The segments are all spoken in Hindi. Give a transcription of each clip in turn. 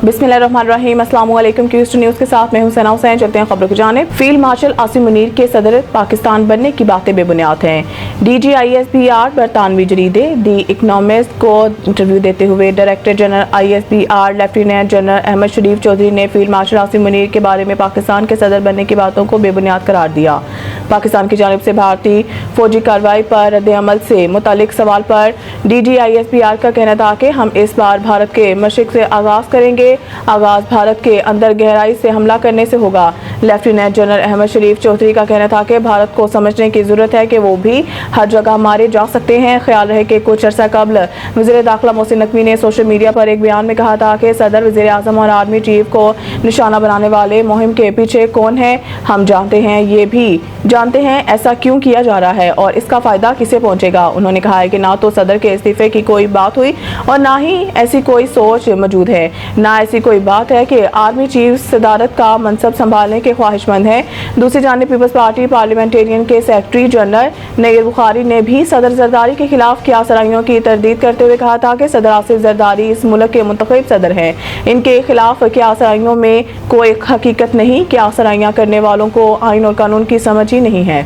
बिस्मिल्लाहिर्रहमानिर्रहीम, अस्सलाम वालेकुम। क्यूस्ट न्यूज़ के साथ मैं हूं सना हुसैन। चलते हैं खबरों की जानिब। फील्ड मार्शल आसिम मुनीर के सदर पाकिस्तान बनने की बातें बेबुनियाद हैं। DGISPR बरतानवी जरीदे दी इकनॉमिस्ट को इंटरव्यू देते हुए director general ISPR lieutenant general Ahmed Sharif Chaudhry ने फील्ड मार्शल आसिम मुनीर के बारे में पाकिस्तान के सदर बनने की बातों को बेबुनियाद करार दिया। पाकिस्तान की जानिब से भारतीय फौजी कार्रवाई पर रद्द-ए-अमल से मुतालिक सवाल पर DGISPR का कहना था कि हम इस बार भारत के मशरिक से आगाज करेंगे। आगाज भारत के अंदर गहराई से हमला करने से होगा। लेफ्टिनेंट जनरल अहमद शरीफ चौधरी का कहना था कि भारत को समझने की जरूरत है कि वो भी हर जगह मारे जा सकते हैं। ख्याल रहे कि कुछ अर्सा कबल वज़ीर दाखिला मोहसिन नकवी ने सोशल मीडिया पर एक बयान में कहा था कि सदर, वज़ीर आज़म और आर्मी चीफ को निशाना बनाने वाले मुहिम के पीछे कौन है हम जानते हैं, ये भी जानते हैं ऐसा क्यों किया जा रहा है और इसका फायदा किसे पहुंचेगा। उन्होंने कहा है कि ना तो सदर के इस्तीफे की कोई बात हुई और ना ही ऐसी कोई सोच मौजूद है, ना ऐसी कोई बात है कि आर्मी चीफ सदारत का मनसब संभालने के ख्वाहिशमंद है। दूसरी जानिब पीपल्स पार्टी पार्लियामेंटेरियन के सेक्रेटरी जनरल नईर बुखारी ने भी सदर जरदारी के खिलाफ क़यासराइयों की तरदीद करते हुए कहा था कि सदर आसिफ जरदारी इस मुल्क के मुंतखब सदर हैं। इनके खिलाफ क़यासराइयों में कोई हकीकत नहीं। क़यासराइयां करने वालों को आइन और कानून की समझ ही नहीं है।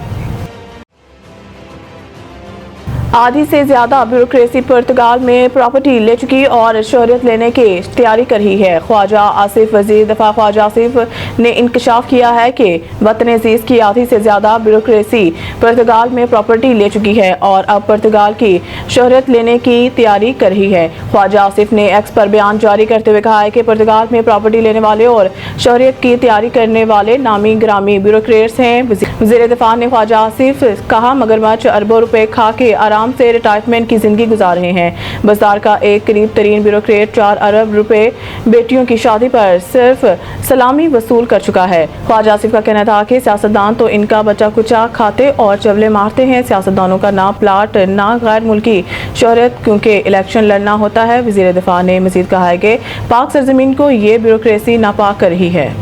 आधी से ज्यादा ब्यूरोक्रेसी पुर्तगाल में प्रॉपर्टी ले चुकी और शोहरत लेने की तैयारी कर रही है। ख्वाजा आसिफ वजीर दफा ख्वाजा आसिफ ने इंकशाफ किया है कि वतन अजीज की आधी से ज्यादा ब्यूरोक्रेसी पुर्तगाल में प्रॉपर्टी ले चुकी है और अब पुर्तगाल की शोहरत लेने की तैयारी कर रही है। ख्वाजा आसिफ ने एक्स पर बयान जारी करते हुए कहा है कि पुर्तगाल में प्रॉपर्टी लेने वाले और शोहरत की तैयारी करने वाले नामी ग्रामी ब्यूरोक्रेट्स हैं। वजीर दफा ने ख्वाजा आसिफ कहा, मगरमच्छ अरबों रुपए खा के आराम से रिटायरमेंट की जिंदगी गुजार रहे हैं। बाजार का एक करीब तरीन ब्यूरोक्रेट 4 अरब रुपए बेटियों की शादी पर सिर्फ सलामी वसूल कर चुका है। ख्वाजा आसिफ का कहना था कि सियासतदान तो इनका बच्चा कुचा खाते और चवले मारते हैं। सियासतदानों का ना प्लाट ना गैर मुल्की शोहरत, क्योंकि इलेक्शन लड़ना होता है। वजीर दिफा ने मजीद कहा है कि पाक सरजमीन को ये ब्यूरोक्रेसी नापाक कर रही है।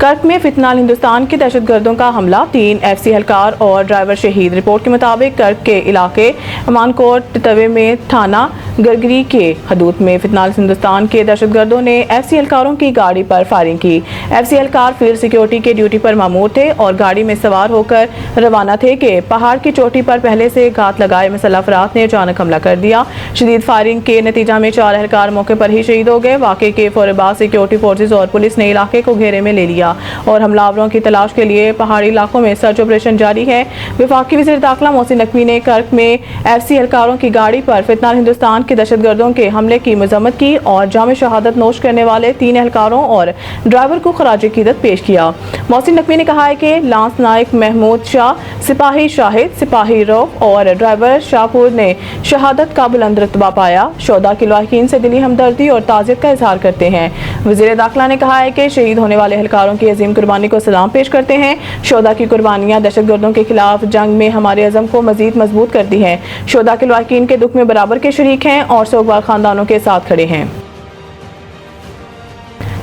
कर्क में फितनाल हिंदुस्तान के दहशतगर्दों का हमला, 3 FC एहलकार और ड्राइवर शहीद। रिपोर्ट के मुताबिक कर्क के इलाके अमानकोट तवे में थाना गरगरी के हदूद में फितनाल हिंदुस्तान के दहशतगर्दों ने FC एहलकारों की गाड़ी पर फायरिंग की। FC एहलकार फील्ड सिक्योरिटी के ड्यूटी पर मामूर थे और गाड़ी में सवार होकर रवाना थे कि पहाड़ की चोटी पर पहले से घात लगाए मुसल्लह अफराद ने अचानक हमला कर दिया। शदीद फायरिंग के नतीजा में 4 एहलकार मौके पर ही शहीद हो गए। वाक़े के फौरन बाद सिक्योरिटी फोर्सेज और पुलिस ने इलाके को घेरे में ले लिया और हमलावरों की तलाश के लिए पहाड़ी इलाकों में सर्च ऑपरेशन जारी है। वफाकी वज़ीर दाखिला मोहसिन नकवी ने कर्क में FC एहलकारों की गाड़ी पर फितनाल हिंदुस्तान के दहशतगर्दों के हमले की मजम्मत की और जाम शहादत नोश करने वाले 3 एहलकारों और ड्राइवर को खराज अकीदत पेश किया। मोहसिन नकवी ने कहा है कि लांस नायक महमूद शाह, सिपाही शाहिद, सिपाही रऊफ और ड्राइवर शाहपुर ने शहादत का बुलंद रुतबा पाया। शोहदा के लवाहिकीन से दिली हमदर्दी और ताज़ियत का इजहार करते हैं। वज़ीर दाखिला ने कहा है कि शहीद होने वाले एहलकारों की अजीम कुर्बानी को सलाम पेश करते हैं। शोहदा की कुर्बानियां दहशतगर्दों के खिलाफ जंग में हमारे अज़म को मजीद मजबूत करती हैं। शोहदा के लवाहिकीन के दुख में बराबर के शरीक हैं और सोगवार खानदानों के साथ खड़े हैं।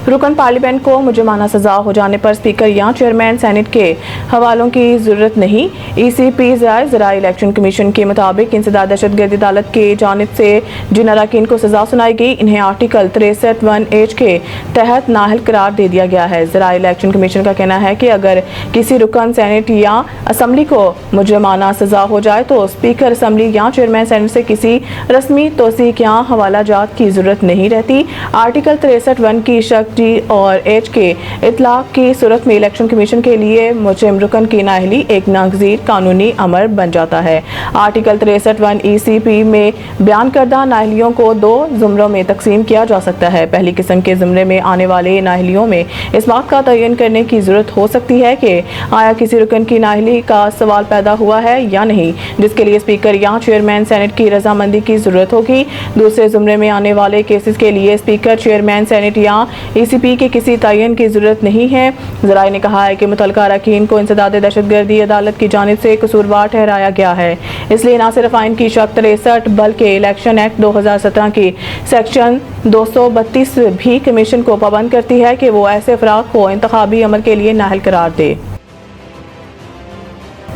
रुकन पार्लियामेंट को मुजरिमाना सजा हो जाने पर स्पीकर या चेयरमैन सेनेट के हवालों की जरूरत नहीं। ECP ज़राई इलेक्शन कमीशन के मुताबिक इंसदाद दहशतगर्दी अदालत की जानिब से जिन अरकान को सजा सुनाई गई, इन्हें आर्टिकल 63(1)H के तहत नाअहल करार दे दिया गया है। ज़राई इलेक्शन कमीशन का कहना है कि अगर किसी रुकन सेनेट या असम्बली को मुजरिमाना सजा हो जाए तो स्पीकर असम्बली या चेयरमैन सेनेट से किसी रस्मी तौसीक या हवाला जात की जरूरत नहीं रहती। आर्टिकल 63(1) की शक और H के इतलाक की सूरत में इलेक्शन कमीशन के लिए मुजरिम रुकन की नाअहली एक नागजीर कानूनी अमर बन जाता है। आर्टिकल 63(1) ECP में बयान करदा नाअहलियों को 2 जुमरों में तकसीम किया जा सकता है। पहली किस्म के जुमरे में आने वाले नाअहलियों में इस बात का तयन करने की जरूरत हो सकती है कि आया किसी रुकन की नाअहली का सवाल पैदा हुआ है या नहीं, जिसके लिए स्पीकर या चेयरमैन सेनेट की रजामंदी की जरूरत होगी। दूसरे जुमरे में आने वाले केसेस के लिए स्पीकर, चेयरमैन सेनेट या ECP के किसी तयन की जरूरत नहीं है। ज़राई ने कहा है कि मुतल्लिका अरकान को इंसदाद दहशतगर्दी अदालत की जानिब से कसूरवार ठहराया गया है, इसलिए न सिर्फ आइन की शक 63 बल्कि इलेक्शन एक्ट 2017 की सेक्शन 232 भी कमीशन को पाबंद करती है कि वो ऐसे अफराद को इंतखाबी अमल के लिए नाअहल करार दे।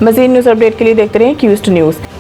मज़ीद न्यूज़ अपडेट के लिए देखते रहें क्यूस्ट न्यूज़।